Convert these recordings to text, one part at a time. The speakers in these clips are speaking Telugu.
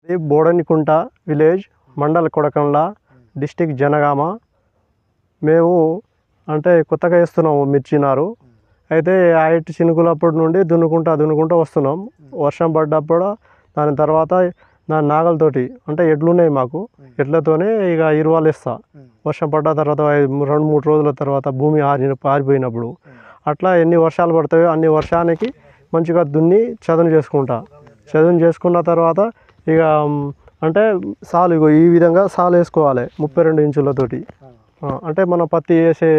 ఇది బోడనికుంట విలేజ్, మండల్ కొడకండ్ల, డిస్టిక్ జనగామ. మేము అంటే కొత్తగా వేస్తున్నాము మిర్చి నారు. అయితే హైట్ చినుకులప్పటి నుండి దున్నుకుంటూ వస్తున్నాం. వర్షం పడ్డప్పుడు దాని తర్వాత దాని నాగలతోటి అంటే ఎడ్లున్నాయి మాకు, ఎడ్లతోనే ఇక ఇరువాలు ఇస్తా. వర్షం పడ్డ తర్వాత 2-3 రోజుల తర్వాత భూమి ఆరిపోయినప్పుడు అట్లా ఎన్ని వర్షాలు పడతాయో అన్ని వర్షానికి మంచిగా దున్ని చదును చేసుకున్న తర్వాత ఇక అంటే సాలు ఇగో ఈ విధంగా సాలు వేసుకోవాలి 32 ఇంచులతోటి. అంటే మనం పత్తి వేసే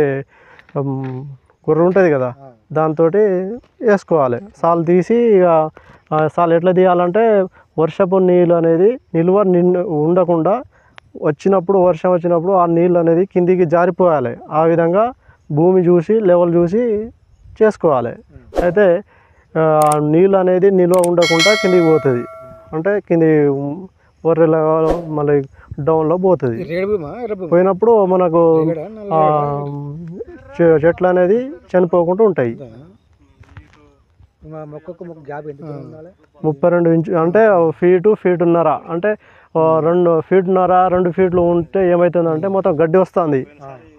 గుర్ర ఉంటుంది కదా, దాంతో వేసుకోవాలి. సాలు తీసి ఇక సాలు ఎట్లా తీయాలంటే వర్షపు నీళ్ళు అనేది ఉండకుండా వర్షం వచ్చినప్పుడు ఆ నీళ్ళు అనేది కిందికి జారిపోవాలి. ఆ విధంగా భూమి చూసి లెవెల్ చూసి చేసుకోవాలి. అయితే నీళ్ళు అనేది నిల్వ ఉండకుండా కిందికి పోతుంది. అంటే కింది వర్రెల మళ్ళీ డౌన్లో పోతుంది. పోయినప్పుడు మనకు చెట్లు అనేది చనిపోకుండా ఉంటాయి. 32 ఇంచు అంటే ఫీటున్నర అంటే 2 ఫీటున్నర 2 ఫీట్లు ఉంటే ఏమవుతుందంటే మొత్తం గడ్డి వస్తుంది.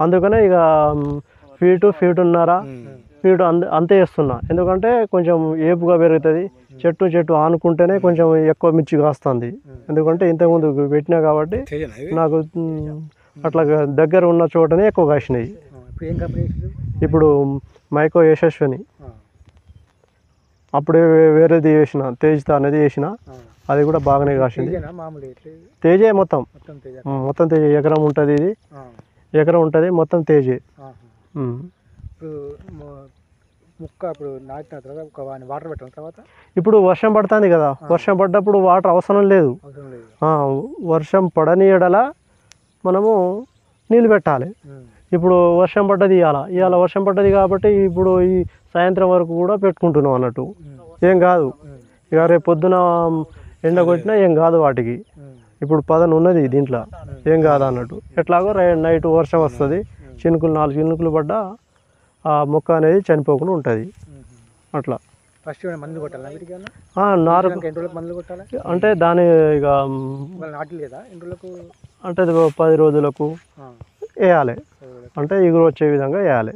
అందుకనే ఇక ఫీటున్నర అంతే వేస్తున్నా. ఎందుకంటే కొంచెం ఏపుగా పెరుగుతుంది. చెట్టు ఆనుకుంటేనే కొంచెం ఎక్కువ మిర్చి కాస్తుంది. ఎందుకంటే ఇంతకుముందు పెట్టినా కాబట్టి నాకు అట్లా దగ్గర ఉన్న చోటనే ఎక్కువ కాసినాయి. ఇప్పుడు మైకో యశస్విని, అప్పుడే వేరేది వేసిన తేజ్తా అనేది వేసిన, అది కూడా బాగానే కాసింది. తేజే మొత్తం తేజ ఎకరం ఉంటుంది. ఇది ఎకరం ఉంటుంది మొత్తం తేజే. ఇప్పుడు వర్షం పడుతుంది కదా, వర్షం పడ్డప్పుడు వాటర్ అవసరం లేదు. వర్షం పడని ఎడల మనము నీళ్ళు పెట్టాలి. ఇప్పుడు వర్షం పడ్డది ఇవాళ వర్షం పడ్డది కాబట్టి ఇప్పుడు ఈ సాయంత్రం వరకు కూడా పెట్టుకుంటున్నాం అన్నట్టు. ఏం కాదు, ఇక రేపు పొద్దున ఎండ కొట్టినా ఏం కాదు వాటికి. ఇప్పుడు పదన ఉన్నది దీంట్లో, ఏం కాదు అన్నట్టు. ఎట్లాగో నైట్ వర్షం వస్తుంది, 4 చినుకులు పడ్డా ఆ మొక్క అనేది చనిపోకుండా ఉంటుంది. అట్లా నారు అంటే దాని ఇక అంటే 10 రోజులకు వేయాలి. అంటే ఎగురు వచ్చే విధంగా వేయాలి.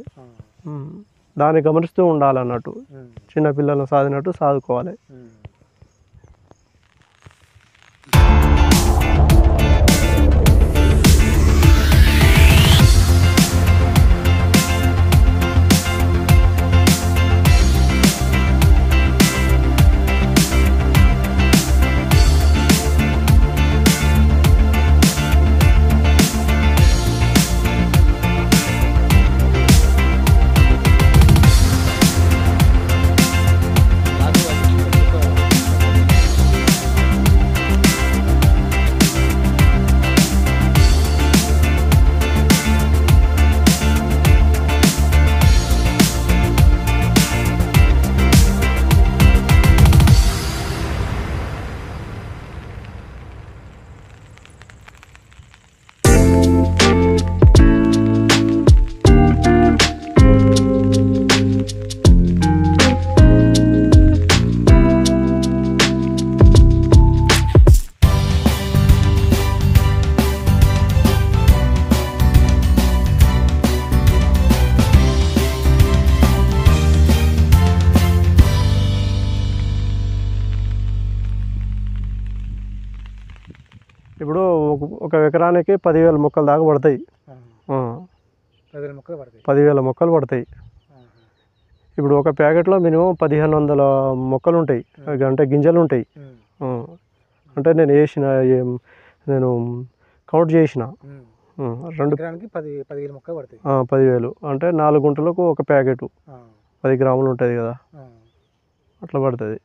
దాన్ని గమనిస్తూ ఉండాలన్నట్టు. చిన్నపిల్లలను సాధినట్టు సాదుకోవాలి. ఇప్పుడు ఒక ఎకరానికి 10,000 మొక్కలు దాకా పడతాయి. 10,000 మొక్కలు పడతాయి. ఇప్పుడు ఒక ప్యాకెట్లో మినిమం 1,500 మొక్కలు ఉంటాయి, అంటే గింజలు ఉంటాయి. అంటే నేను కౌంట్ చేసిన 10,000 అంటే 4 గుంటలకు ఒక ప్యాకెట్ 10 గ్రాములు ఉంటుంది కదా, అట్లా పడుతుంది.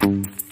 Thank you.